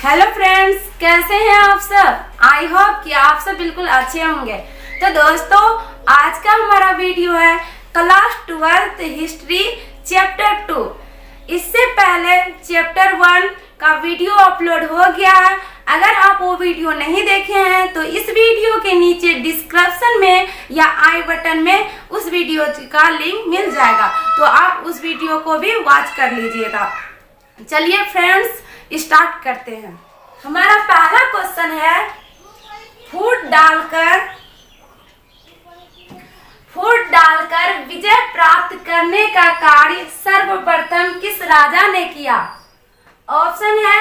Hello friends, कैसे हैं आप सब। आई होप कि आप सब बिल्कुल अच्छे होंगे। तो दोस्तों, आज का हमारा वीडियो है क्लास 12th हिस्ट्री चैप्टर 2। इससे पहले चैप्टर 1 का वीडियो अपलोड हो गया है। अगर आप वो वीडियो नहीं देखे हैं तो इस वीडियो के नीचे डिस्क्रिप्शन में या आई बटन में उस वीडियो का लिंक मिल जाएगा, तो आप उस वीडियो को भी वॉच कर लीजिएगा। चलिए फ्रेंड्स, स्टार्ट करते हैं। हमारा पहला क्वेश्चन है, फूट डालकर विजय प्राप्त करने का कार्य सर्वप्रथम किस राजा ने किया। ऑप्शन है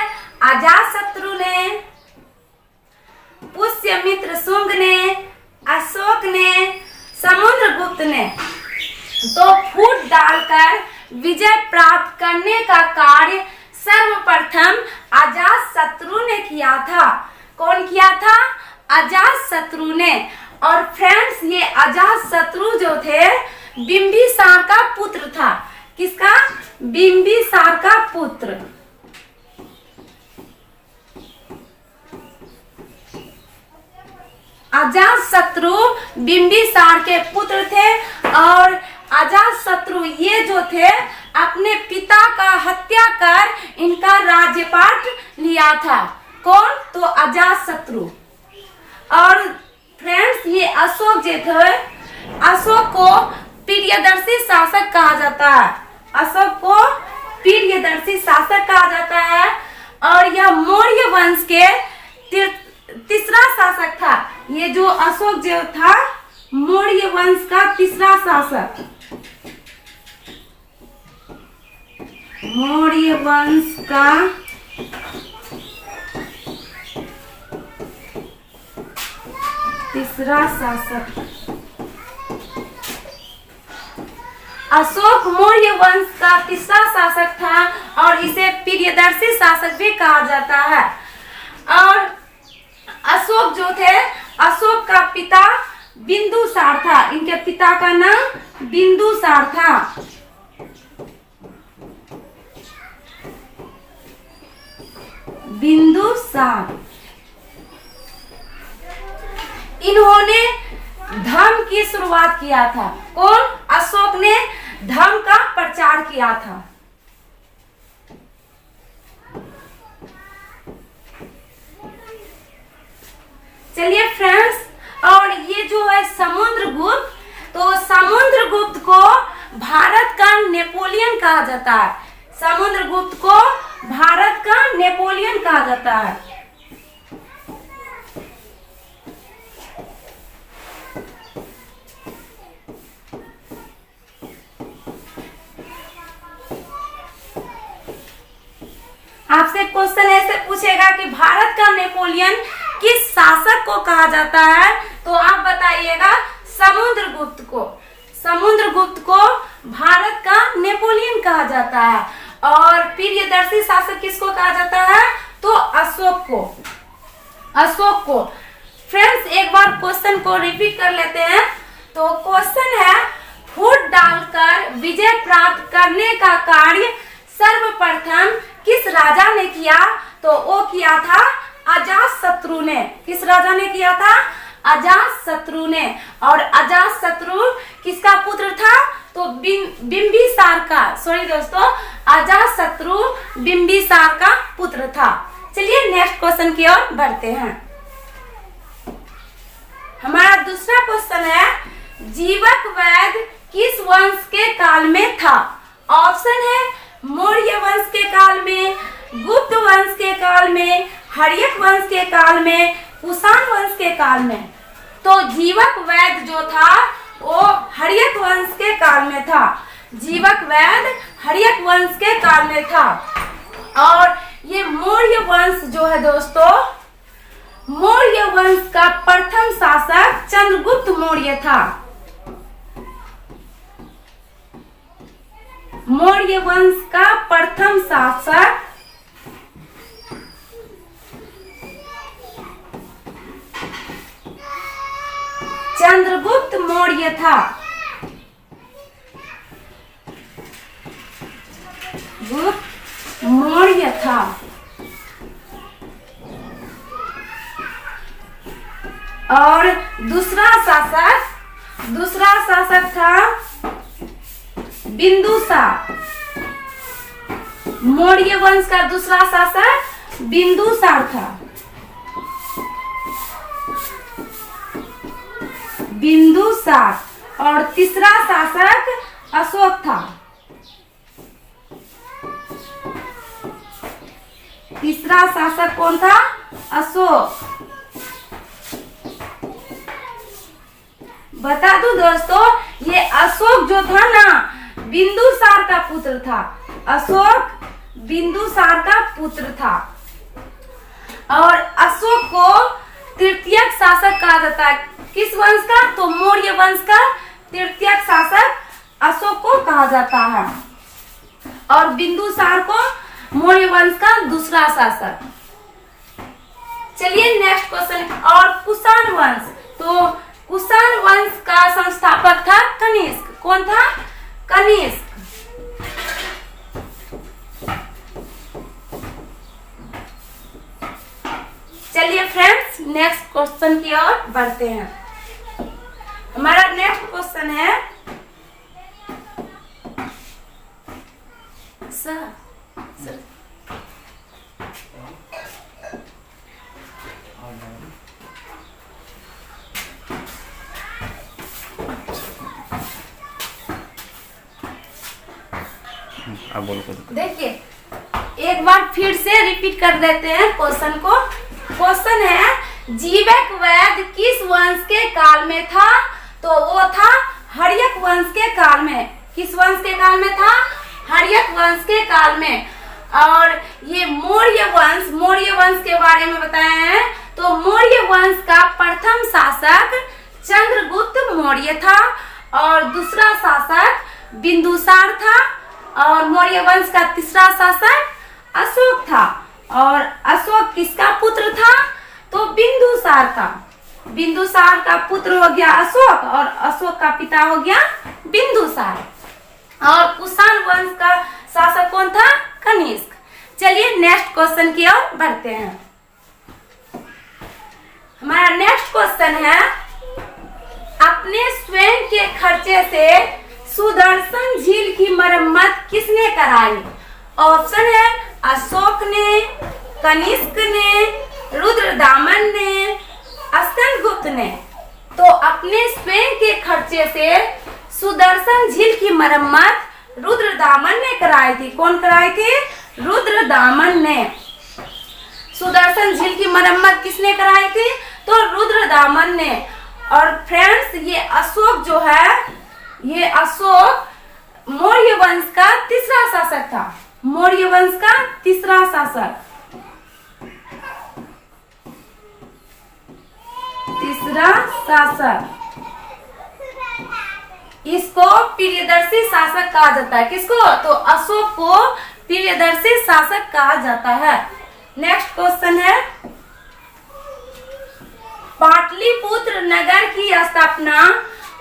अजातशत्रु ने, पुष्यमित्र शुंग ने, अशोक ने, समुद्रगुप्त ने। तो फूट डालकर विजय प्राप्त करने का कार्य सर्वप्रथम अजातशत्रु ने किया था। कौन किया था? अजातशत्रु ने। और फ्रेंड्स, ये अजातशत्रु जो थे बिंबिसार का पुत्र था। किसका? बिंबिसार का पुत्र। अजातशत्रु बिंबिसार के पुत्र थे। और अजातशत्रु ये जो थे अपने पिता का हत्या कर इनका राज्यपाट लिया था। कौन? तो अजातशत्रु। और फ्रेंड्स, ये अशोक जो थे, अशोक को प्रियदर्शी शासक कहा जाता है। अशोक को प्रियदर्शी शासक कहा जाता है। और यह मौर्य वंश के तीसरा शासक था। ये जो अशोक जो था मौर्य वंश का तीसरा शासक। मौर्य वंश का तीसरा शासक। अशोक मौर्य वंश का तीसरा शासक था और इसे प्रियदर्शी शासक भी कहा जाता है। और अशोक जो थे, अशोक का पिता बिंदुसार था। इनके पिता का नाम बिंदुसार था। बिंदुसार। इन्होंने धर्म की शुरुआत किया था। कौन? अशोक ने धर्म का प्रचार किया था। चलिए फ्रेंड्स, और ये जो है समुद्रगुप्त, तो समुद्रगुप्त को भारत का नेपोलियन कहा जाता है। समुद्रगुप्त को भारत का नेपोलियन कहा जाता है। आपसे क्वेश्चन ऐसे पूछेगा कि भारत का नेपोलियन किस शासक को कहा जाता है, तो आप बताइएगा समुद्रगुप्त को। समुद्रगुप्त को भारत का नेपोलियन कहा जाता है। और प्रियदर्शी शासक किसको कहा जाता है? तो अशोक को। अशोक को। फ्रेंड्स, एक बार क्वेश्चन को रिपीट कर लेते हैं। तो क्वेश्चन है, फूट डालकर विजय प्राप्त करने का कार्य सर्वप्रथम किस राजा ने किया? तो वो किया था अजातशत्रु ने। किस राजा ने किया था? अजातशत्रु ने। और अजातशत्रु किसका पुत्र था? तो बिंबिसार का, सॉरी दोस्तों, अजातशत्रु बिंबिसार का पुत्र था। चलिए नेक्स्ट क्वेश्चन की ओर बढ़ते हैं। हमारा दूसरा क्वेश्चन है, जीवक वैद्य किस वंश के काल में था? ऑप्शन है मौर्य वंश के काल में, गुप्त वंश के काल में, हर्यक वंश के काल में, कुषाण वंश के काल में। तो जीवक वैद्य जो था वो हर्यक वंश के काल में था। जीवक वैद्य हर्यक वंश के काल में था। और ये मौर्य वंश जो है दोस्तों, मौर्य वंश का प्रथम शासक चंद्रगुप्त मौर्य था। मौर्य वंश का प्रथम शासक चंद्रगुप्त मौर्य था। गुप्त मौर्य था। और दूसरा शासक था बिंदुसार। मौर्य वंश का दूसरा शासक बिंदुसार था। बिंदुसार। और तीसरा शासक अशोक था। तीसरा शासक कौन था? अशोक। बता दूं दोस्तों, ये अशोक जो था ना, बिंदुसार का पुत्र था। अशोक बिंदुसार का पुत्र था। और अशोक को तृतीयक शासक कहा जाता है। किस वंश का? तो मौर्य वंश का तृतीयक शासक अशोक को कहा जाता है। और बिंदुसार को मौर्य वंश का दूसरा शासक। चलिए नेक्स्ट क्वेश्चन। और कुषाण वंश, तो कुषाण वंश का संस्थापक था कनिष्क। कौन था? कनिष्क। चलिए फ्रेंड्स, नेक्स्ट क्वेश्चन की ओर बढ़ते हैं। हमारा नेक्स्ट क्वेश्चन है सर देखिए, एक बार फिर से रिपीट कर देते हैं क्वेश्चन को। क्वेश्चन है, जीवक वैद्य किस वंश के काल में था? तो वो था हर्यक वंश के काल में। किस वंश के काल में था? हर्यक वंश के काल में। और ये मौर्य वंश के बारे में बताए हैं। तो मौर्य वंश का प्रथम शासक चंद्रगुप्त मौर्य था। और दूसरा शासक बिंदुसार था। और मौर्य वंश का तीसरा शासक अशोक था। और अशोक किसका पुत्र था? तो बिंदुसार का। बिंदुसार का पुत्र हो गया अशोक, और अशोक का पिता हो गया बिंदुसार। और कुषाण वंश का शासक कौन था? कनिष्क। चलिए नेक्स्ट क्वेश्चन की ओर बढ़ते हैं। हमारा नेक्स्ट क्वेश्चन है, अपने स्वयं के खर्चे से सुदर्शन झील की मरम्मत किसने कराई? ऑप्शन है अशोक ने, कनिष्क ने, रुद्रदामन ने, स्कंदगुप्त ने। तो अपने स्वयं के खर्चे से सुदर्शन झील की मरम्मत रुद्रदामन ने कराई थी। कौन कराई थी? रुद्रदामन ने। सुदर्शन झील की मरम्मत किसने कराई थी? तो रुद्रदामन ने। और फ्रेंड्स, ये अशोक जो है, ये अशोक मौर्य वंश का तीसरा शासक था। मौर्य वंश का तीसरा शासक। तीसरा शासक। इसको प्रियदर्शी शासक कहा जाता है। किसको? तो अशोक को प्रियदर्शी शासक कहा जाता है। नेक्स्ट क्वेश्चन है, पाटलिपुत्र नगर की स्थापना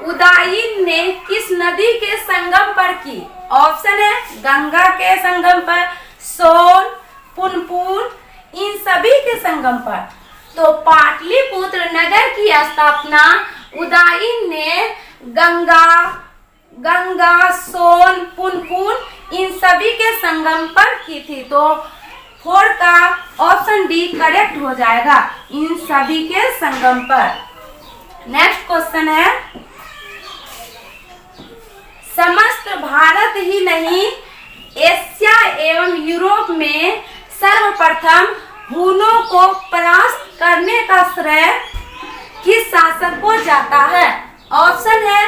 उदयन ने किस नदी के संगम पर की? ऑप्शन है गंगा के संगम पर, सोन, पुनपुन, इन सभी के संगम पर। तो पाटलिपुत्र नगर की स्थापना उदयन ने गंगा, सोन, पुनपुन इन सभी के संगम पर की थी। तो 4 का ऑप्शन डी करेक्ट हो जाएगा, इन सभी के संगम पर। नेक्स्ट क्वेश्चन है, समस्त भारत ही नहीं, एशिया एवं यूरोप में सर्वप्रथम हुनों को परास्त करने का श्रेय किस शासक को जाता है? ऑप्शन है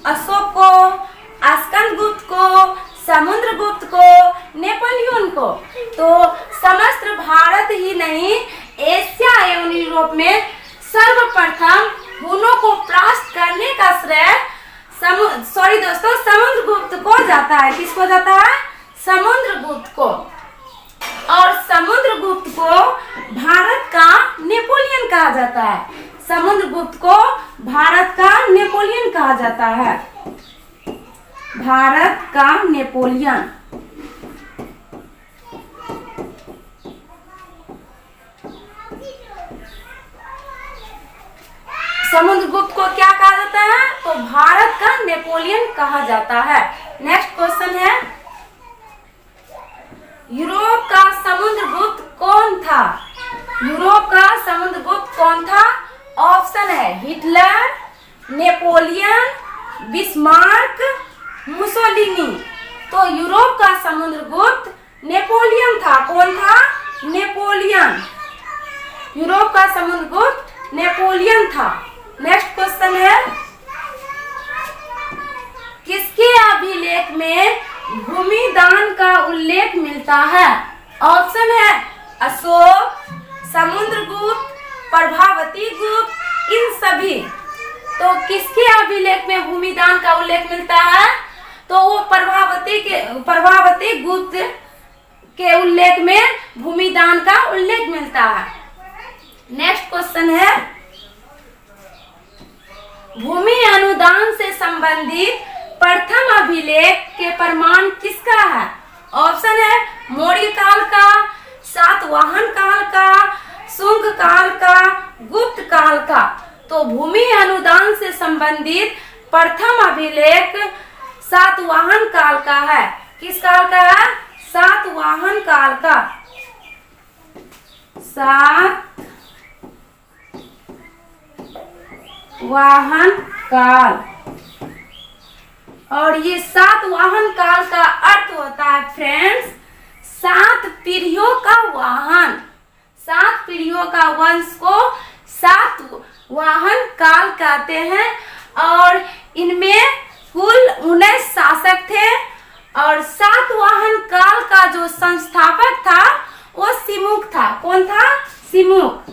अशोक को, स्कंदगुप्त को, समुद्रगुप्त को, नेपोलियन को। तो समस्त भारत ही नहीं, एशिया एवं यूरोप में सर्वप्रथम हुनों को परास्त करने का श्रेय समुद्रगुप्त को जाता है। किसको जाता है? समुद्रगुप्त को। और समुद्रगुप्त को भारत का नेपोलियन कहा जाता है। समुद्रगुप्त को भारत का नेपोलियन कहा जाता है। भारत का नेपोलियन। समुद्रगुप्त को क्या कहा जाता है? तो भारत का नेपोलियन कहा जाता है। नेक्स्ट क्वेश्चन है, यूरोप का समुद्रगुप्त कौन था? यूरोप का समुद्रगुप्त कौन था? ऑप्शन है हिटलर, नेपोलियन, बिस्मार्क, मुसोलिनी। तो यूरोप का समुद्रगुप्त नेपोलियन था। कौन था? नेपोलियन। यूरोप का समुद्रगुप्त नेपोलियन था। नेक्स्ट क्वेश्चन है, किसके अभिलेख में भूमि दान का उल्लेख मिलता है? ऑप्शन है अशोक, समुद्रगुप्त, प्रभावती गुप्त, इन सभी। तो किसके अभिलेख में भूमि दान का उल्लेख मिलता है? तो वो प्रभावती गुप्त के उल्लेख में भूमि दान का उल्लेख मिलता है। नेक्स्ट क्वेश्चन है, भूमि अनुदान से संबंधित प्रथम अभिलेख के प्रमाण किसका है? ऑप्शन है मौर्य काल का, सातवाहन काल का, शुंग काल का, गुप्त काल का। तो भूमि अनुदान से संबंधित प्रथम अभिलेख सातवाहन काल का है। किस काल का है? सातवाहन काल का। सातवाहन काल। और ये सातवाहन काल का अर्थ होता है फ्रेंड्स 7 पीढ़ियों का वाहन। 7 पीढ़ियों का वंश को सातवाहन काल कहते हैं। और इनमें कुल 19 शासक थे। और सातवाहन काल का जो संस्थापक था वो सिमुक था। कौन था? सिमुक।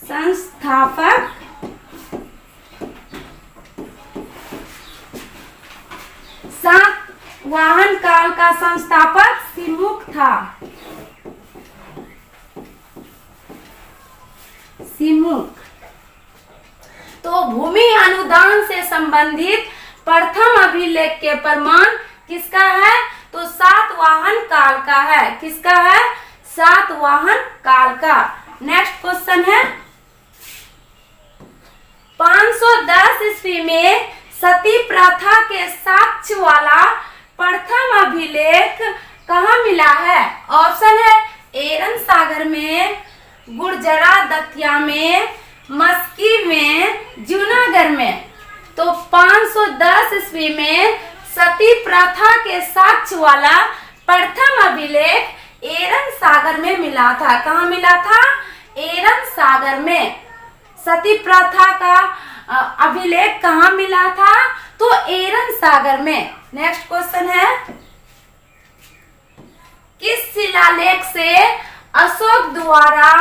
संस्थापक सातवाहन काल का संस्थापक सिमुक था। सिमुक। तो भूमि अनुदान से संबंधित प्रथम अभिलेख के प्रमाण किसका है? तो सातवाहन काल का है। किसका है? सातवाहन काल का। नेक्स्ट क्वेश्चन है, 510 ईस्वी में सती प्रथा के साक्ष्य वाला प्रथम अभिलेख कहाँ मिला है? ऑप्शन है एरन सागर में, गुर्जरा दतिया में, मस्की में, जूनागढ़ में। तो 510 ईस्वी में सती प्रथा के साक्ष्य वाला प्रथम अभिलेख एरन सागर में मिला था। कहाँ मिला था? एरन सागर में। सती प्रथा का अभिलेख कहाँ मिला था? तो एरन सागर में। नेक्स्ट क्वेश्चन है, किस शिलालेख से अशोक द्वारा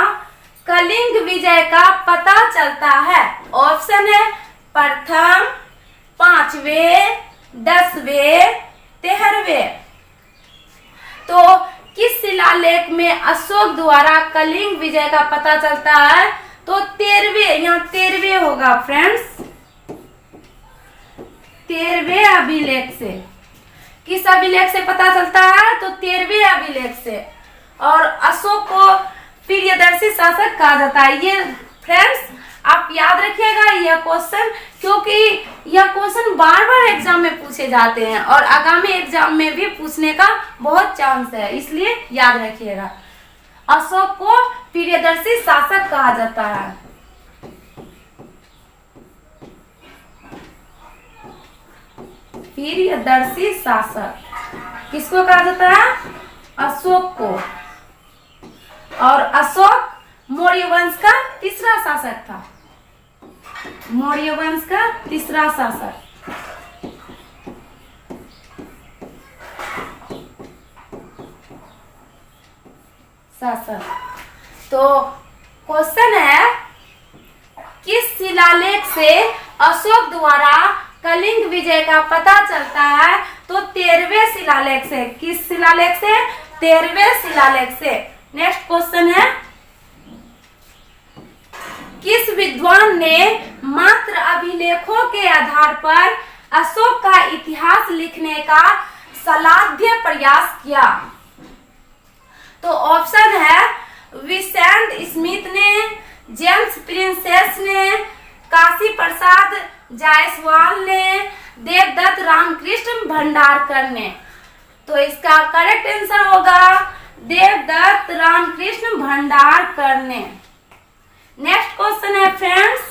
कलिंग विजय का पता चलता है? ऑप्शन है प्रथम, 5वें, 10वें, 13वें। तो किस शिलालेख में अशोक द्वारा कलिंग विजय का पता चलता है? तो 13वें, यहाँ 13वें होगा फ्रेंड्स। 13वें अभिलेख से। किस अभिलेख से पता चलता है? तो 13वें अभिलेख से। और अशोक को प्रियदर्शी शासक कहा जाता है। ये फ्रेंड्स आप याद रखिएगा यह क्वेश्चन, क्योंकि यह क्वेश्चन बार बार एग्जाम में पूछे जाते हैं और आगामी एग्जाम में भी पूछने का बहुत चांस है, इसलिए याद रखिएगा। अशोक को प्रियदर्शी शासक कहा जाता है। प्रियदर्शी शासक किसको कहा जाता है? अशोक को। और अशोक मौर्य वंश का तीसरा शासक था। मौर्य वंश का तीसरा शासक। तो क्वेश्चन है, किस शिलालेख से अशोक द्वारा कलिंग विजय का पता चलता है? तो 13वें शिलालेख से। किस शिलालेख से? 13वें शिलालेख से। नेक्स्ट क्वेश्चन है, किस विद्वान ने मात्र अभिलेखों के आधार पर अशोक का इतिहास लिखने का सलाध्य प्रयास किया? तो ऑप्शन है विसेंट स्मिथ ने, जेम्स प्रिंसेस ने, काशी प्रसाद जायसवाल ने, देवदत्त रामकृष्ण भंडारकर ने। तो इसका करेक्ट आंसर होगा देवदत्त रामकृष्ण भंडारकर ने। नेक्स्ट क्वेश्चन है फ्रेंड्स,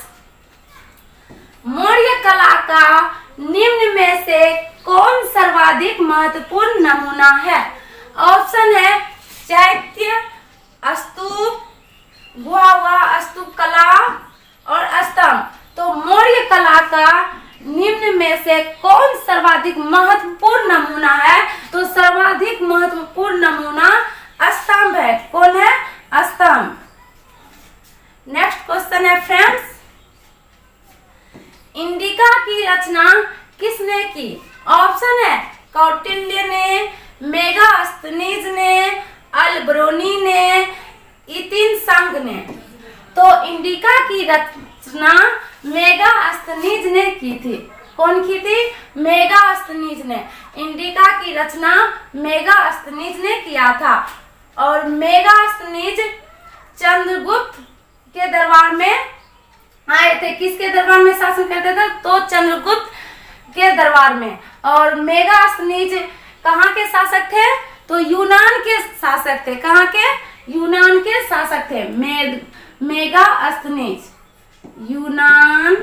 मौर्य कला का निम्न में से कौन सर्वाधिक महत्वपूर्ण नमूना है? ऑप्शन है चैत्य, स्तूप, गुहा स्तूप कला और स्तंभ। तो मौर्य कला का निम्न में से कौन सर्वाधिक महत्वपूर्ण नमूना है? तो सर्वाधिक महत्वपूर्ण नमूना स्तंभ है। कौन है? स्तंभ। नेक्स्ट क्वेश्चन है फ्रेंड्स, इंडिका की रचना किसने की? ऑप्शन है कौटिल्य ने, मेगास्थनीज ने, अल्बरोनी ने, इतिन संघ ने। तो इंडिका की रचना मेगास्थनीज ने की थी। कौन की थी? मेगास्थनीज ने। इंडिका की रचना मेगास्थनीज ने किया था। और मेगास्थनीज चंद्रगुप्त के दरबार में आए थे। किसके दरबार में शासन करते थे? तो चंद्रगुप्त के दरबार में। और मेगास्थनीज कहाँ के शासक थे? तो यूनान के शासक थे। कहाँ के? यूनान के शासक थे। मेगास्थनीज यूनान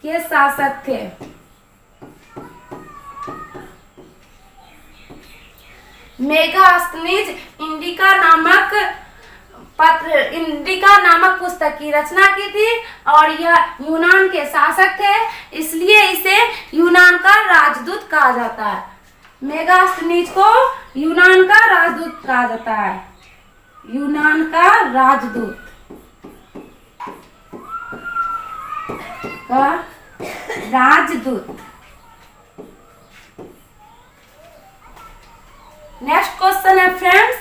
के शासक थे। मेगास्थनीज इंडिका नामक पुस्तक की रचना की थी और यह यूनान के शासक थे, इसलिए इसे यूनान का राजदूत कहा जाता है। मेगास्थनीज को यूनान का राजदूत कहा जाता है। यूनान का राजदूत का राजदूत। नेक्स्ट क्वेश्चन है फ्रेंड्स,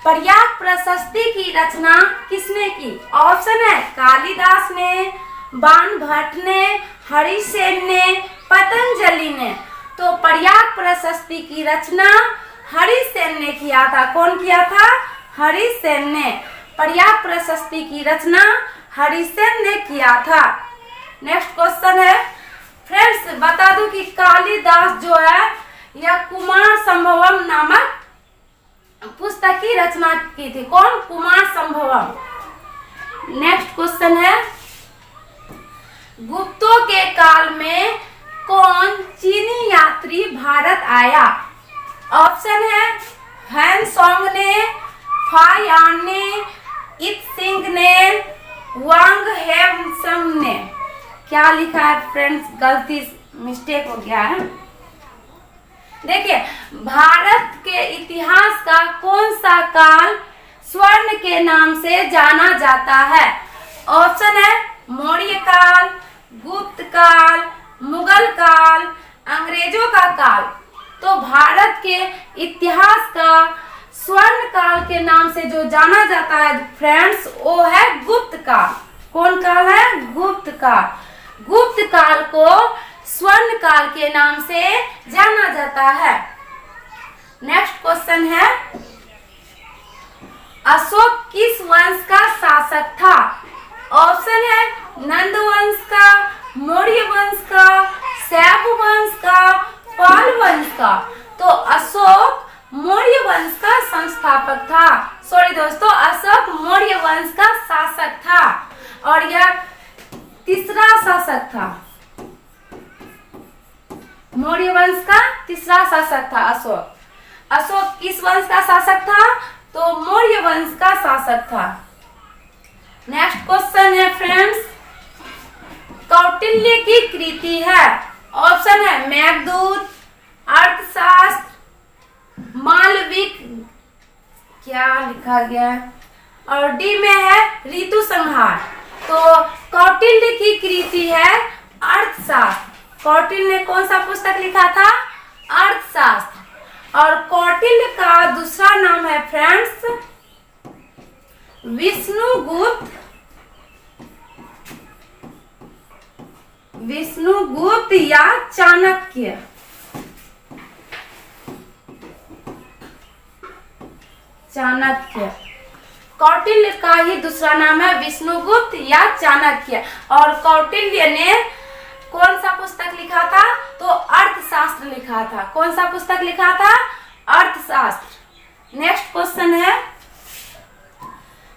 प्रयाग प्रशस्ति की रचना किसने की? ऑप्शन है कालिदास ने, बाणभट्ट ने, हरिसेन ने, पतंजलि ने। तो प्रयाग प्रशस्ति की रचना हरिसेन ने किया था। कौन किया था? हरिसेन ने। प्रयाग प्रशस्ति की रचना हरिसेन ने किया था। नेक्स्ट क्वेश्चन है फ्रेंड्स, बता दूं कि कालिदास जो है यह कुमार संभवम नामक पुस्तक की रचना की थी। कौन? कुमार संभवम। नेक्स्ट क्वेश्चन है, गुप्तों के काल में कौन चीनी यात्री भारत आया? ऑप्शन है हैनसोंग ने, फायान ने, इत सिंह ने, वांग हेमसम ने। क्या लिखा है फ्रेंड्स? गलती मिस्टेक हो गया है। देखिए, भारत के इतिहास का कौन सा काल स्वर्ण के नाम से जाना जाता है? ऑप्शन है मौर्य काल, गुप्त काल, मुगल काल, अंग्रेजों का काल। तो भारत के इतिहास का स्वर्ण काल के नाम से जो जाना जाता है फ्रेंड्स, वो है गुप्त काल। कौन काल है? गुप्त काल। गुप्त काल को स्वर्ण काल के नाम से जाना जाता है। नेक्स्ट क्वेश्चन है, अशोक किस वंश का शासक था? ऑप्शन है नंद वंश का, मौर्य वंश का, शैव वंश का, पाल वंश का। तो अशोक मौर्य वंश का संस्थापक था। सॉरी दोस्तों, अशोक मौर्य वंश का शासक था और यह तीसरा शासक था। मौर्य वंश का तीसरा शासक था अशोक। अशोक किस वंश का शासक था? तो मौर्य वंश का शासक था। नेक्स्ट क्वेश्चन है फ्रेंड्स, कौटिल्य की कृति है। ऑप्शन है मेघदूत, अर्थशास्त्र, मालविक, क्या लिखा गया है, और डी में है ऋतु संहार। तो कौटिल्य की कृति है अर्थशास्त्र। कौटिल्य ने कौन सा पुस्तक लिखा था? अर्थशास्त्र। और कौटिल्य का दूसरा नाम है फ्रेंड्स विष्णुगुप्त। विष्णुगुप्त या चाणक्य। चाणक्य। कौटिल्य का ही दूसरा नाम है विष्णुगुप्त या चाणक्य। और कौटिल्य ने कौन सा पुस्तक लिखा था? तो अर्थशास्त्र लिखा था। कौन सा पुस्तक लिखा था? अर्थशास्त्र। नेक्स्ट क्वेश्चन है,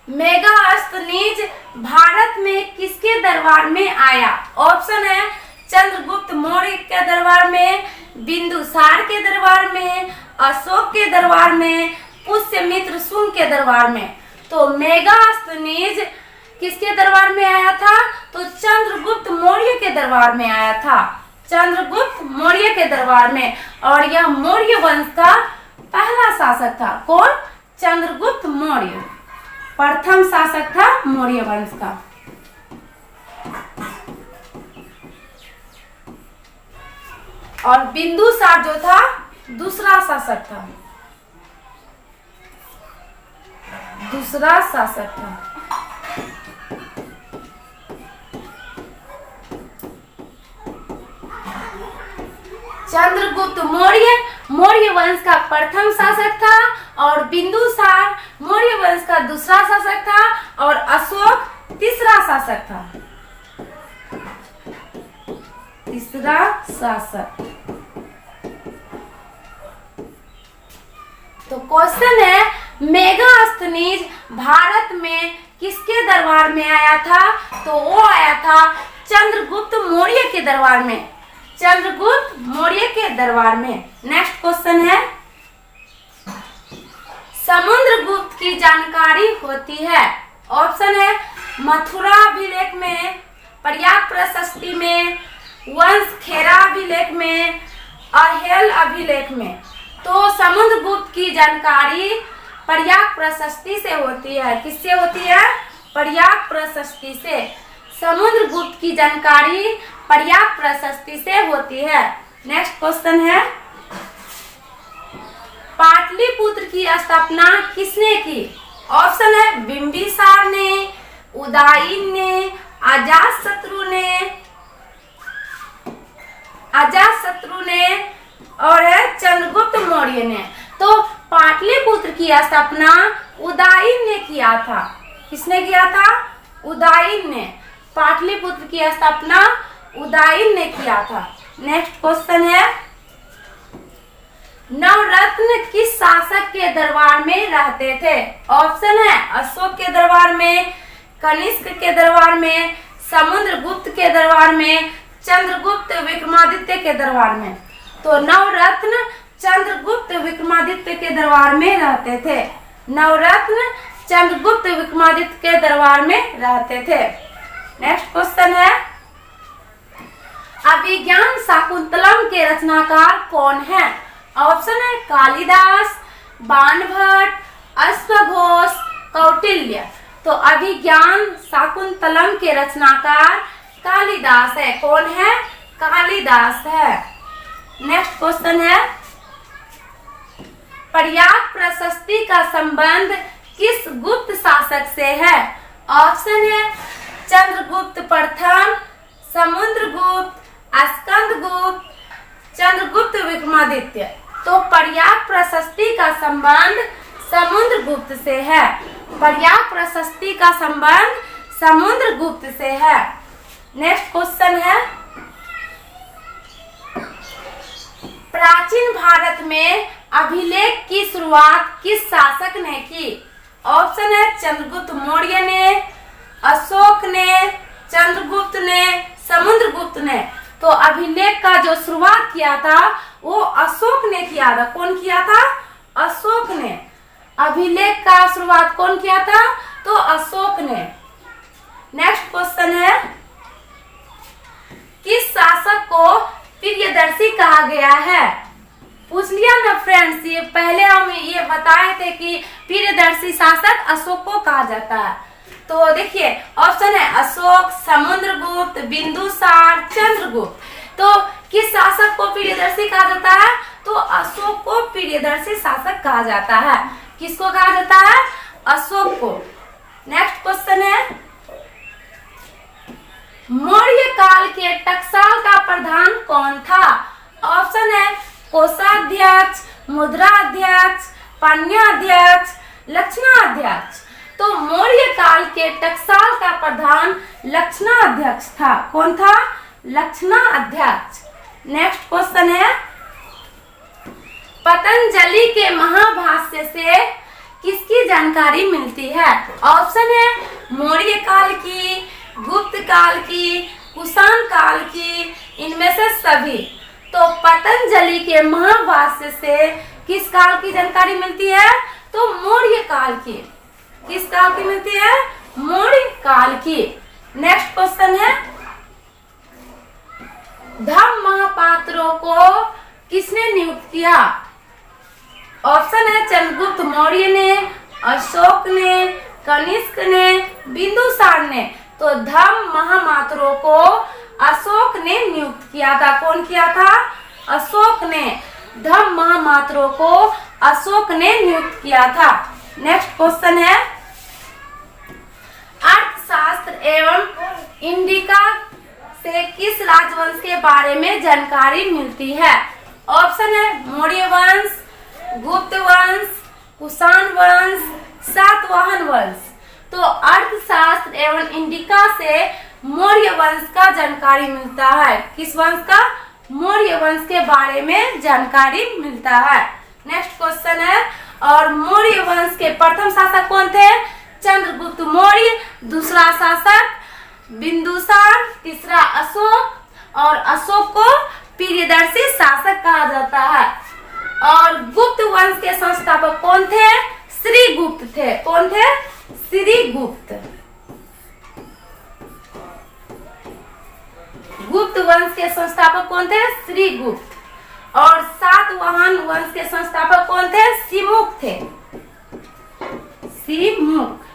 मेगास्थनीज भारत में किसके दरबार में आया? ऑप्शन है चंद्रगुप्त मौर्य के दरबार में, बिंदुसार के दरबार में, अशोक के दरबार में, पुष्यमित्र शुंग के दरबार में। तो मेगास्थनीज किसके दरबार में आया था? तो चंद्रगुप्त मौर्य के दरबार में आया था। चंद्रगुप्त मौर्य के दरबार में। और यह मौर्य वंश का पहला शासक था। कौन? चंद्रगुप्त मौर्य प्रथम शासक था मौर्य वंश का। और बिंदुसार जो था दूसरा शासक था। दूसरा शासक था। चंद्रगुप्त मौर्य मौर्य वंश का प्रथम शासक था और बिंदुसार मौर्य वंश का दूसरा शासक था और अशोक तीसरा शासक था। तीसरा शासक। तो क्वेश्चन है, मेगास्थनीज भारत में किसके दरबार में आया था? तो वो आया था चंद्रगुप्त मौर्य के दरबार में। चंद्रगुप्त मौर्य के दरबार में। नेक्स्ट क्वेश्चन है, समुद्रगुप्त की जानकारी होती है। ऑप्शन है मथुरा अभिलेख में, प्रयाग प्रशस्ति में, वंशखेड़ा अभिलेख में, अहेल अभिलेख में। तो समुद्रगुप्त की जानकारी प्रयाग प्रशस्ति से होती है। किससे होती है? प्रयाग प्रशस्ति से। समुद्रगुप्त की जानकारी प्रयाग प्रशस्ति से होती है। नेक्स्ट क्वेश्चन है, पाटलिपुत्र की स्थापना किसने की? ऑप्शन है बिंबिसार ने, उदयन ने, अजातशत्रु ने और है चंद्रगुप्त मौर्य ने। तो पाटलिपुत्र की स्थापना उदयन ने किया था। किसने किया था? उदयन ने। पाटलिपुत्र की स्थापना उदयन ने किया था। नेक्स्ट क्वेश्चन है, नवरत्न किस शासक के दरबार में रहते थे? ऑप्शन है अशोक के दरबार में, कनिष्क के दरबार में, समुद्रगुप्त के दरबार में, चंद्रगुप्त विक्रमादित्य के दरबार में। तो नवरत्न चंद्रगुप्त विक्रमादित्य के दरबार में रहते थे। नवरत्न चंद्रगुप्त विक्रमादित्य के दरबार में रहते थे। नेक्स्ट क्वेश्चन है, अभिज्ञान शाकुंतलम के रचनाकार कौन है? ऑप्शन है कालिदास, बाणभट्ट, अश्वघोष, कौटिल्य। तो अभिज्ञान शाकुंतलम के रचनाकार कालिदास है। कौन है? कालिदास है। नेक्स्ट क्वेश्चन है, प्रयाग प्रशस्ति का संबंध किस गुप्त शासक से है? ऑप्शन है चंद्रगुप्त प्रथम, समुद्रगुप्त, स्कंदगुप्त, चंद्रगुप्त विक्रमादित्य। तो प्रयाग प्रशस्ति का संबंध समुद्रगुप्त से है। प्रयाग प्रशस्ति का संबंध समुद्रगुप्त से है। नेक्स्ट क्वेश्चन है, प्राचीन भारत में अभिलेख की शुरुआत किस शासक ने की? ऑप्शन है चंद्रगुप्त मौर्य ने, अशोक ने, चंद्रगुप्त ने, समुद्रगुप्त ने। तो अभिलेख का जो शुरुआत किया था वो अशोक ने किया था। कौन किया था? अशोक ने। अभिलेख का शुरुआत कौन किया था? तो अशोक ने। नेक्स्ट क्वेश्चन है, किस शासक को प्रियदर्शी कहा गया है? पूछ लिया ना फ्रेंड्स, ये पहले हम ये बताए थे कि प्रियदर्शी शासक अशोक को कहा जाता है। तो देखिए ऑप्शन है अशोक, समुद्रगुप्त, बिंदुसार, चंद्रगुप्त। तो किस शासक को प्रियदर्शी कहा जाता है? तो अशोक को प्रियदर्शी शासक कहा जाता है। किसको कहा जाता है? अशोक को। नेक्स्ट क्वेश्चन है, मौर्य काल के टकसाल का प्रधान कौन था? ऑप्शन है कोषाध्यक्ष, मुद्राध्यक्ष, पन्याध्यक्ष, लक्षणाध्यक्ष। तो मौर्य काल के टकसाल का प्रधान लक्षणाध्यक्ष था। कौन था? लक्षणाध्यक्ष। नेक्स्ट क्वेश्चन है, पतंजलि के महाभाष्य से किसकी जानकारी मिलती है? ऑप्शन है मौर्य काल की, गुप्त काल की, कुषाण काल की, इनमें से सभी। तो पतंजलि के महाभाष्य से किस काल की जानकारी मिलती है? तो मौर्य काल की। किस काल की मिलती है? मौर्य काल की। नेक्स्ट क्वेश्चन है, धम्म महापात्रों को किसने नियुक्त किया? ऑप्शन है चंद्रगुप्त मौर्य ने, अशोक ने, कनिष्क ने, बिंदुसार ने। तो धम्म महापात्रों को अशोक ने नियुक्त किया था। कौन किया था? अशोक ने। धम्म महापात्रों को अशोक ने नियुक्त किया था। नेक्स्ट क्वेश्चन है, अर्थशास्त्र एवं इंडिका से किस राजवंश के बारे में जानकारी मिलती है? ऑप्शन है मौर्य वंश, गुप्त वंश, कुषाण वंश, सातवाहन वंश। तो अर्थशास्त्र एवं इंडिका से मौर्य वंश का जानकारी मिलता है। किस वंश का? मौर्य वंश के बारे में जानकारी मिलता है। नेक्स्ट क्वेश्चन है, और मौर्य वंश के प्रथम शासक कौन थे? चंद्रगुप्त मौर्य, दूसरा शासक बिंदुसार, तीसरा अशोक, और अशोक को प्रियदर्शी शासक कहा जाता है। और गुप्त वंश के संस्थापक कौन थे? श्रीगुप्त थे। कौन थे? श्रीगुप्त। गुप्त वंश के संस्थापक कौन थे? श्रीगुप्त। और सातवाहन वंश के संस्थापक कौन थे? सिमुख थे। सिमुख।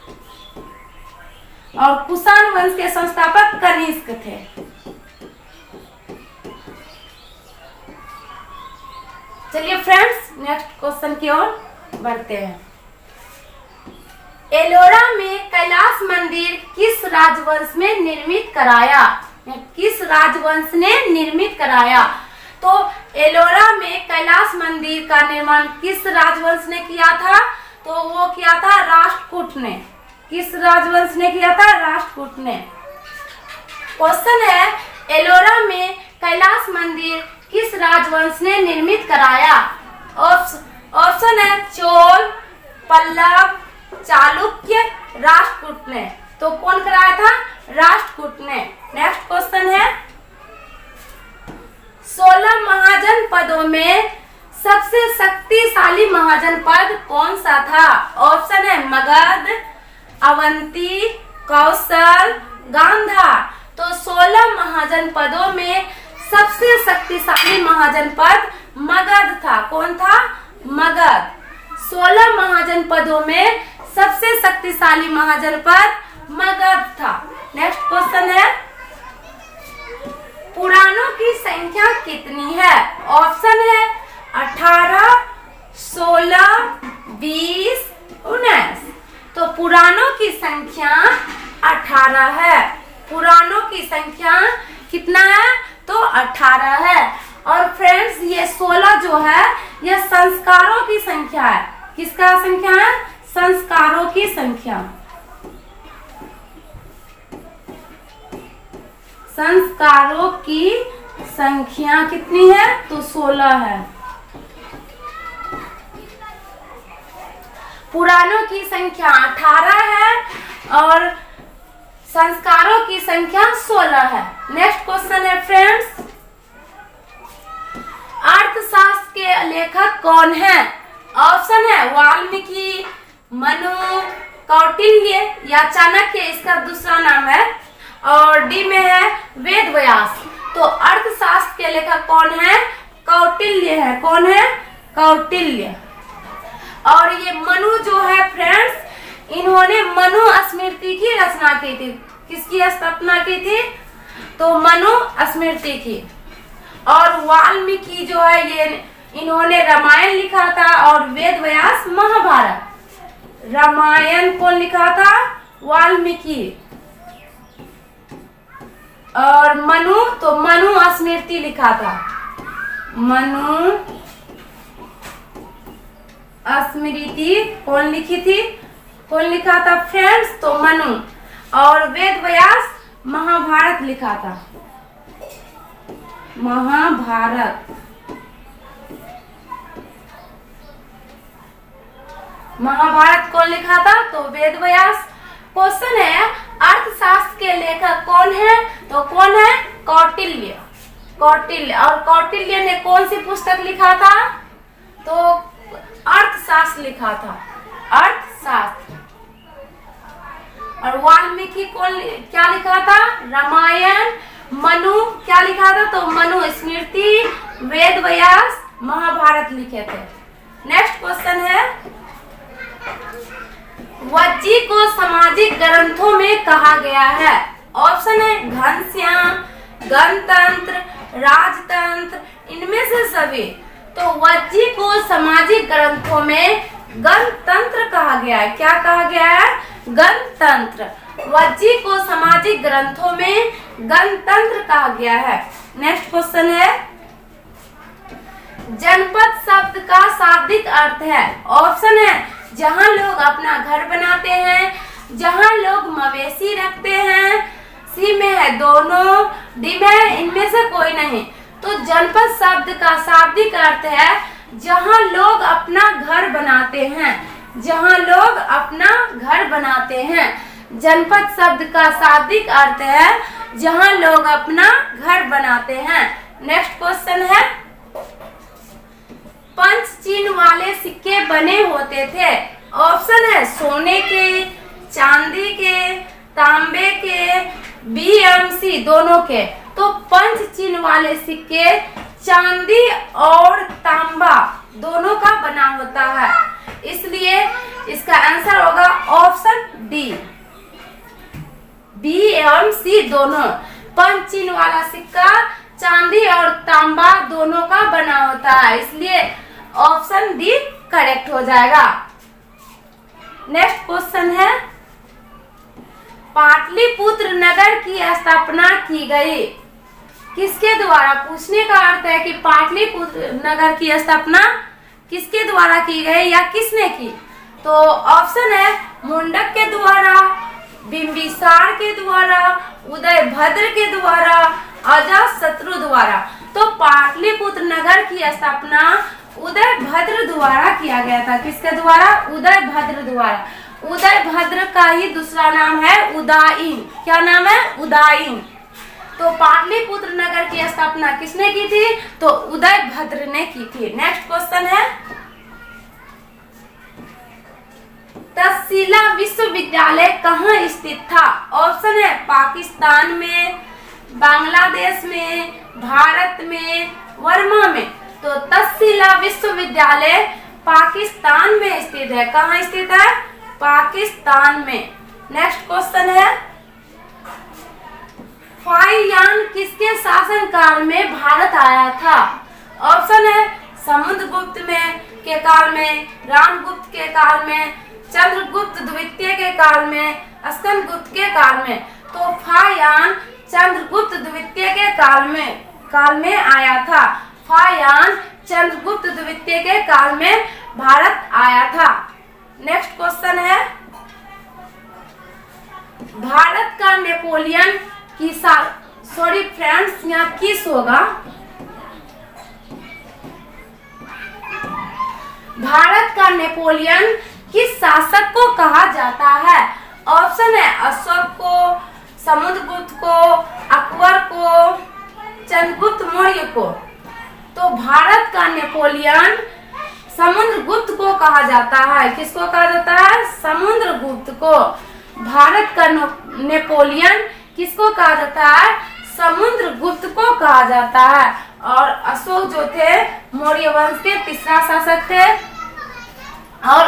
और कुषाण वंश के संस्थापक कनिष्क थे। चलिए फ्रेंड्स, नेक्स्ट क्वेश्चन की ओर बढ़ते हैं। एलोरा में कैलाश मंदिर किस राजवंश में निर्मित कराया? किस राजवंश ने निर्मित कराया? तो एलोरा में कैलाश मंदिर का निर्माण किस राजवंश ने किया था? तो वो किया था राष्ट्रकूट ने। किस राजवंश ने किया था? राष्ट्रकूट ने। क्वेश्चन है, एलोरा में कैलाश मंदिर किस राजवंश ने निर्मित कराया? ऑप्शन है चोल, पल्लव, चालुक्य, राष्ट्रकूट ने। तो कौन कराया था? राष्ट्रकूट ने। नेक्स्ट क्वेश्चन है, 16 महाजनपदों में सबसे शक्तिशाली महाजनपद कौन सा था? ऑप्शन है मगध, अवंती, कौशल, गांधार। तो 16 महाजनपदों में सबसे शक्तिशाली महाजनपद मगध था। कौन था? मगध। 16 महाजनपदों में सबसे शक्तिशाली महाजनपद मगध था। नेक्स्ट क्वेश्चन है, पुराणों की संख्या कितनी है? ऑप्शन है 18, 16, 20, 19। तो पुराणों की संख्या 18 है। पुराणों की संख्या कितना है? तो 18 है। और फ्रेंड्स, ये 16 जो है यह संस्कारों की संख्या है। किसका संख्या है? संस्कारों की संख्या। संस्कारों की संख्या कितनी है? तो 16 है। पुराणों की संख्या 18 है और संस्कारों की संख्या 16 है। नेक्स्ट क्वेश्चन है फ्रेंड्स, अर्थशास्त्र के लेखक कौन है? ऑप्शन है वाल्मीकि, मनु, कौटिल्य या चाणक्य, इसका दूसरा नाम है। और डी में है वेद व्यास। तो अर्थशास्त्र के लेखक कौन है? कौटिल्य है। कौन है? कौटिल्य। और ये मनु जो है फ्रेंड्स, इन्होंने मनु स्मृति की रचना की थी। किसकी स्थापना की थी? तो मनु स्मृति की। और वाल्मीकि जो है ये इन्होंने रामायण लिखा था और वेद व्यास महाभारत। रामायण कौन लिखा था? वाल्मीकि। और मनु, तो मनु स्मृति लिखा था। मनु स्मृति कौन लिखी थी? कौन लिखा था फ्रेंड्स? तो मनु। और वेद व्यास महाभारत लिखा था, महाभारत। महाभारत कौन लिखा था? तो वेद व्यास। क्वेश्चन है अर्थशास्त्र के लेखक कौन है? तो कौन है? कौटिल्य। कौटिल्य। और कौटिल्य ने कौन सी पुस्तक लिखा था? तो अर्थशास्त्र लिखा था, अर्थशास्त्र। और वाल्मीकि कौन क्या लिखा था? रामायण। मनु क्या लिखा था? तो मनु स्मृति। वेद व्यास महाभारत लिखे थे। नेक्स्ट क्वेश्चन है वज्जी को सामाजिक ग्रंथों में कहा गया है। ऑप्शन है घनश्याम, गणतंत्र, राजतंत्र, इनमें से सभी। तो वज्जी को सामाजिक ग्रंथों में गणतंत्र कहा गया है। क्या कहा गया है? गणतंत्र। वज्जी को सामाजिक ग्रंथों में गणतंत्र कहा गया है। नेक्स्ट क्वेश्चन है जनपद शब्द का शाब्दिक अर्थ है। ऑप्शन है जहां लोग अपना घर बनाते हैं, जहां लोग मवेशी रखते हैं, सी में है दोनों, डी में है इनमें से कोई नहीं। तो जनपद शब्द का शाब्दिक अर्थ है जहां लोग अपना घर बनाते हैं, जहां लोग अपना घर बनाते हैं। जनपद शब्द का शाब्दिक अर्थ है जहां लोग अपना घर बनाते हैं। नेक्स्ट क्वेश्चन है पंच चिन्ह वाले सिक्के बने होते थे। ऑप्शन है सोने के, चांदी के, तांबे के, बीएमसी दोनों के। तो पंच चिन्ह वाले सिक्के चांदी और तांबा दोनों का बना होता है, इसलिए इसका आंसर होगा ऑप्शन डी, बी एवं सी दोनों। पंच चिन्ह वाला सिक्का चांदी और तांबा दोनों का बना होता है, इसलिए ऑप्शन डी करेक्ट हो जाएगा। नेक्स्ट क्वेश्चन है पाटलिपुत्र नगर की स्थापना की गई किसके द्वारा? पूछने का अर्थ है कि पाटलिपुत्र नगर की स्थापना किसके द्वारा की गई या किसने की? तो ऑप्शन है मुंडक के द्वारा, बिंबिसार के द्वारा, उदयभद्र के द्वारा, अजातशत्रु द्वारा। तो पाटलिपुत्र नगर की स्थापना उदयभद्र द्वारा किया गया था। किसके द्वारा? उदयभद्र द्वारा। उदयभद्र का ही दूसरा नाम है उदाईन। क्या नाम है? उदाईन। तो पाटलिपुत्र नगर की स्थापना किसने की थी? तो उदयभद्र ने की थी। नेक्स्ट क्वेश्चन है तक्षशिला विश्वविद्यालय कहाँ स्थित था? ऑप्शन है पाकिस्तान में, बांग्लादेश में, भारत में, बर्मा में। तो तक्षशिला विश्वविद्यालय पाकिस्तान में स्थित है। कहाँ स्थित है? पाकिस्तान में। नेक्स्ट क्वेश्चन है फाहियान किसके शासनकाल में भारत आया था? ऑप्शन है समुद्रगुप्त के काल में, रामगुप्त के काल में, चंद्रगुप्त द्वितीय के काल में, स्कंदगुप्त के काल में। तो फाहियान चंद्रगुप्त द्वितीय के काल में आया था। फाहियान चंद्रगुप्त द्वितीय के काल में भारत आया था। नेक्स्ट क्वेश्चन है भारत का नेपोलियन सॉरी फ्रेंड्स यहाँ किस होगा? भारत का नेपोलियन किस शासक को कहा जाता है? ऑप्शन है अशोक को, समुद्रगुप्त को, अकबर को, चंद्रगुप्त मौर्य को। तो भारत का नेपोलियन समुद्रगुप्त को कहा जाता है। किसको कहा जाता है? समुद्रगुप्त को। भारत का नेपोलियन किसको कहा जाता है? समुद्रगुप्त को कहा जाता है। और अशोक जो थे मौर्य वंश के तीसरा शासक थे। और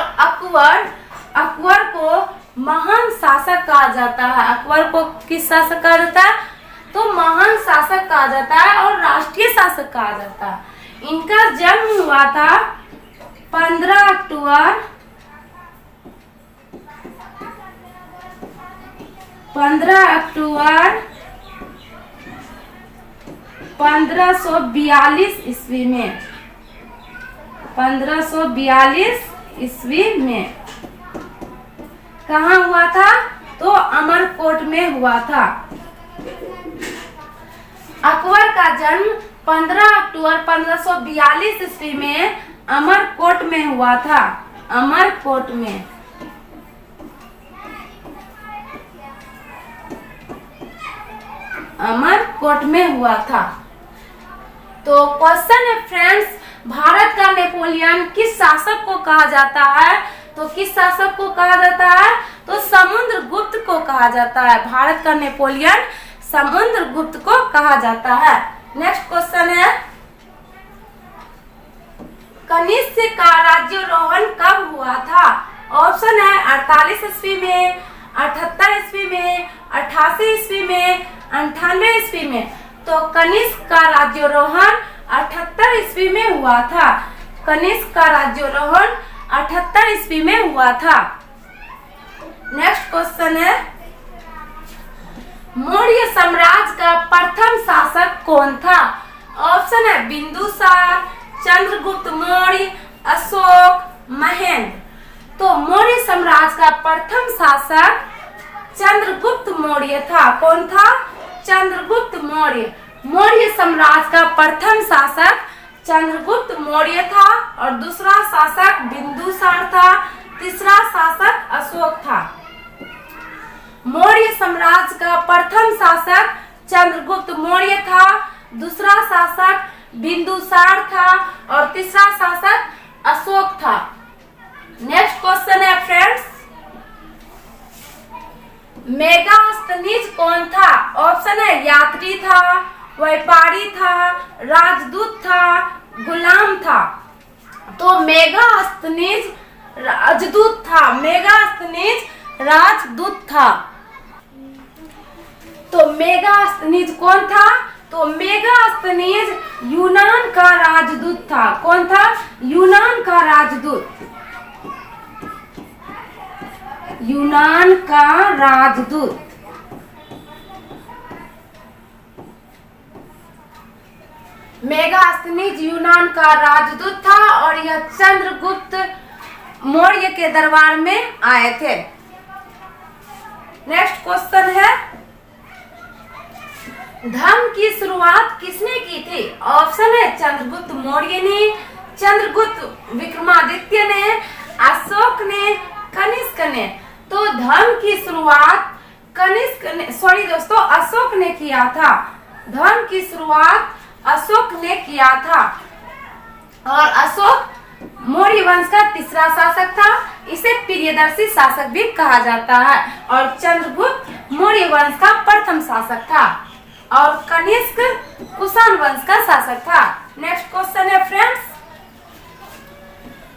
अकबर को महान शासक कहा जाता है। अकबर को किस शासक कहा जाता है? तो महान शासक कहा जाता है और राष्ट्रीय शासक कहा जाता है। इनका जन्म हुआ था 15 अक्टूबर 1542 ईस्वी में। 1542 ईस्वी में। कहाँ हुआ था? तो अमरकोट में हुआ था। अकबर का जन्म 15 अक्टूबर 1542 ईस्वी में अमरकोट में हुआ था। अमरकोट में। अमरकोट में हुआ था। तो क्वेश्चन है फ्रेंड्स, भारत का नेपोलियन किस शासक को कहा जाता है? तो किस शासक को कहा जाता है? तो समुद्रगुप्त को कहा जाता है। भारत का नेपोलियन समुद्रगुप्त को कहा जाता है। नेक्स्ट क्वेश्चन है, कनिष्क का राज्यारोहण कब हुआ था? ऑप्शन है 48 ईस्वी में, 78 ईस्वी में, 88 ईस्वी में, 98 ईस्वी में। तो कनिष्क का राज्यारोहण 78 ईस्वी में हुआ था। कनिष्क का राज्यारोहण 78 ईस्वी में हुआ था। नेक्स्ट क्वेश्चन है, मौर्य साम्राज्य का प्रथम शासक कौन था? ऑप्शन है बिंदुसार, चंद्रगुप्त मौर्य, अशोक, महेंद्र। तो मौर्य साम्राज्य का प्रथम शासक चंद्रगुप्त मौर्य था। कौन था? चंद्रगुप्त मौर्य। मौर्य साम्राज्य का प्रथम शासक चंद्रगुप्त मौर्य था और दूसरा शासक बिंदुसार था, तीसरा शासक अशोक था। मौर्य साम्राज्य का प्रथम शासक चंद्रगुप्त मौर्य था, दूसरा शासक बिंदुसार था और तीसरा शासक अशोक था। नेक्स्ट क्वेश्चन है फ्रेंड्स, मेगास्थनीज कौन था? ऑप्शन है यात्री था, व्यापारी था, राजदूत था, गुलाम था। तो मेगास्थनीज राजदूत था। मेगास्थनीज राजदूत था। तो मेगास्थनीज कौन था? तो मेगास्थनीज यूनान का राजदूत था। कौन था? यूनान का राजदूत। यूनान का राजदूत। मेगास्थनीज यूनान का राजदूत था और यह चंद्रगुप्त मौर्य के दरबार में आए थे। नेक्स्ट क्वेश्चन है, धर्म की शुरुआत किसने की थी? ऑप्शन है चंद्रगुप्त मौर्य ने, चंद्रगुप्त विक्रमादित्य ने, अशोक ने, कनिष्क ने। तो धर्म की शुरुआत कनिष्क ने, अशोक ने किया था। धर्म की शुरुआत अशोक ने किया था और अशोक मौर्य वंश का तीसरा शासक था। इसे प्रियदर्शी शासक भी कहा जाता है। और चंद्रगुप्त मौर्य वंश का प्रथम शासक था और कनिष्क कुषाण वंश का शासक था। नेक्स्ट क्वेश्चन है फ्रेंड्स,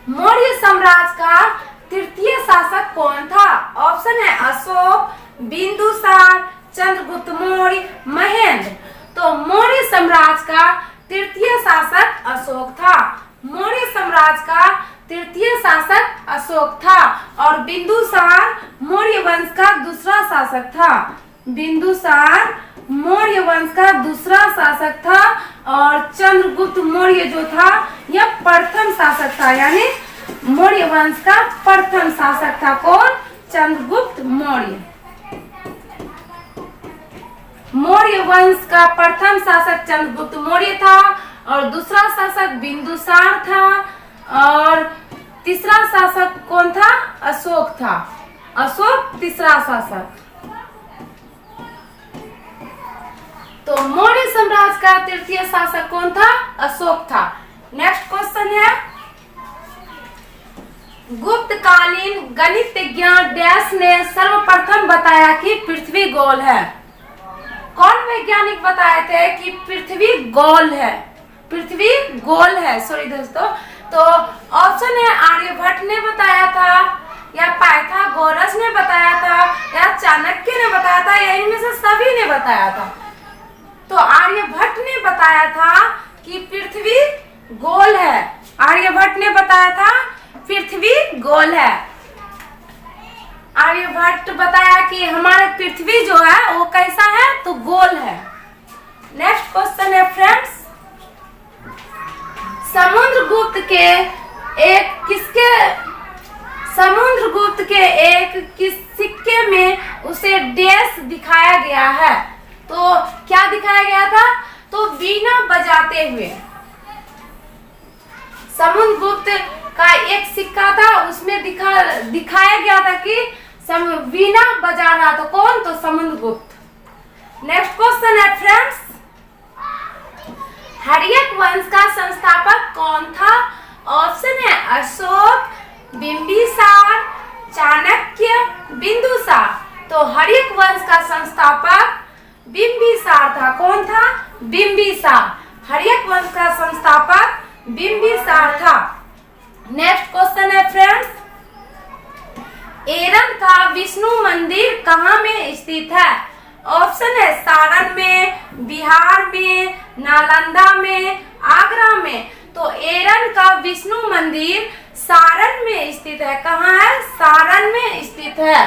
मौर्य साम्राज्य का तृतीय शासक कौन था? ऑप्शन है अशोक, बिंदुसार, चंद्रगुप्त मौर्य, महेंद्र। तो मौर्य साम्राज्य का तृतीय शासक अशोक था। मौर्य साम्राज्य का तृतीय शासक अशोक था और बिंदुसार मौर्य वंश का दूसरा शासक था। बिंदुसार मौर्य वंश का दूसरा शासक था और चंद्रगुप्त मौर्य जो था यह प्रथम शासक था, यानी मौर्य वंश का प्रथम शासक था। कौन? चंद्रगुप्त मौर्य। मौर्य वंश का प्रथम शासक चंद्रगुप्त मौर्य था और दूसरा शासक बिंदुसार था और तीसरा शासक कौन था? अशोक था। अशोक तीसरा शासक। तो मौर्य साम्राज्य का तृतीय शासक कौन था? अशोक था। नेक्स्ट क्वेश्चन है, गुप्तकालीन गणितज्ञ डैश ने सर्वप्रथम बताया कि पृथ्वी गोल है? कौन वैज्ञानिक बताए थे कि पृथ्वी गोल है? पृथ्वी गोल है, सॉरी दोस्तों। तो ऑप्शन है आर्यभट्ट ने बताया था, या पाइथागोरस ने बताया था, या चाणक्य ने बताया था, या इनमें से सभी ने बताया था। तो आर्यभट्ट ने बताया था कि पृथ्वी गोल है। आर्यभट्ट ने बताया था पृथ्वी गोल है। आर्यभट्ट बताया कि हमारा पृथ्वी जो है वो कैसा है? तो गोल है। नेक्स्ट क्वेश्चन है फ्रेंड्स, समुद्रगुप्त के एक किसके समुद्रगुप्त के एक सिक्के में उसे डैश दिखाया गया है। तो क्या दिखाया गया था? तो वीणा बजाते हुए। समुद्रगुप्त का एक सिक्का था, उसमें दिखाया गया था कि वीणा बजा रहा था। कौन? तो समुद्रगुप्त। नेक्स्ट क्वेश्चन है फ्रेंड्स, हर्यक वंश का संस्थापक कौन था? ऑप्शन है अशोक, बिंबिसार, चाणक्य, बिंदुसार। तो हर्यक वंश का संस्थापक बिंबिसार था। कौन था? बिंबिसार। हर्यक वंश का संस्थापक बिंबिसार था। नेक्स्ट क्वेश्चन है फ्रेंड्स, एरन का विष्णु मंदिर कहाँ में स्थित है? ऑप्शन है सारण में, बिहार में, नालंदा में, आगरा में। तो एरन का विष्णु मंदिर सारण में स्थित है। कहाँ है? सारण में स्थित है।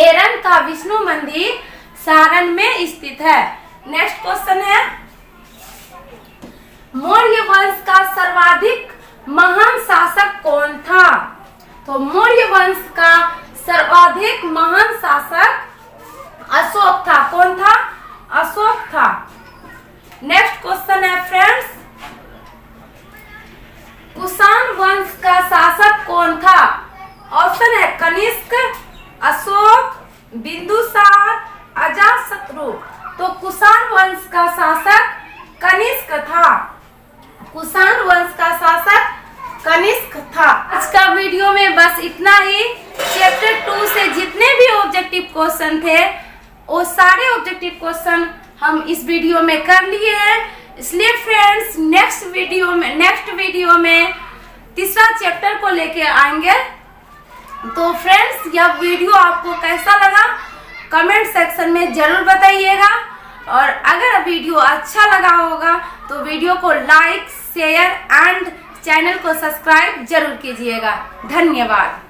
एरन का विष्णु मंदिर सारण में स्थित है। नेक्स्ट क्वेश्चन है, मौर्य वंश का सर्वाधिक महान शासक कौन था? तो मौर्य वंश का सर्वाधिक महान शासक अशोक था। कौन था? अशोक था। नेक्स्ट क्वेश्चन है फ्रेंड्स, कुषाण वंश का शासक कौन था? ऑप्शन है कनिष्क, अशोक, बिंदुसार, अजातशत्रु। तो कुषाण वंश का शासक कनिष्क था। कुषाण वंश का शासक कनिष्क था। आज का वीडियो में बस इतना ही। चैप्टर 2 से जितने भी ऑब्जेक्टिव क्वेश्चन थे वो सारे ऑब्जेक्टिव क्वेश्चन हम इस वीडियो में कर लिए हैं। इसलिए फ्रेंड्स नेक्स्ट वीडियो में तीसरा चैप्टर को लेके आएंगे। तो फ्रेंड्स यह वीडियो आपको कैसा लगा कमेंट सेक्शन में जरूर बताइएगा, और अगर वीडियो अच्छा लगा होगा तो वीडियो को लाइक, शेयर एंड चैनल को सब्सक्राइब जरूर कीजिएगा। धन्यवाद।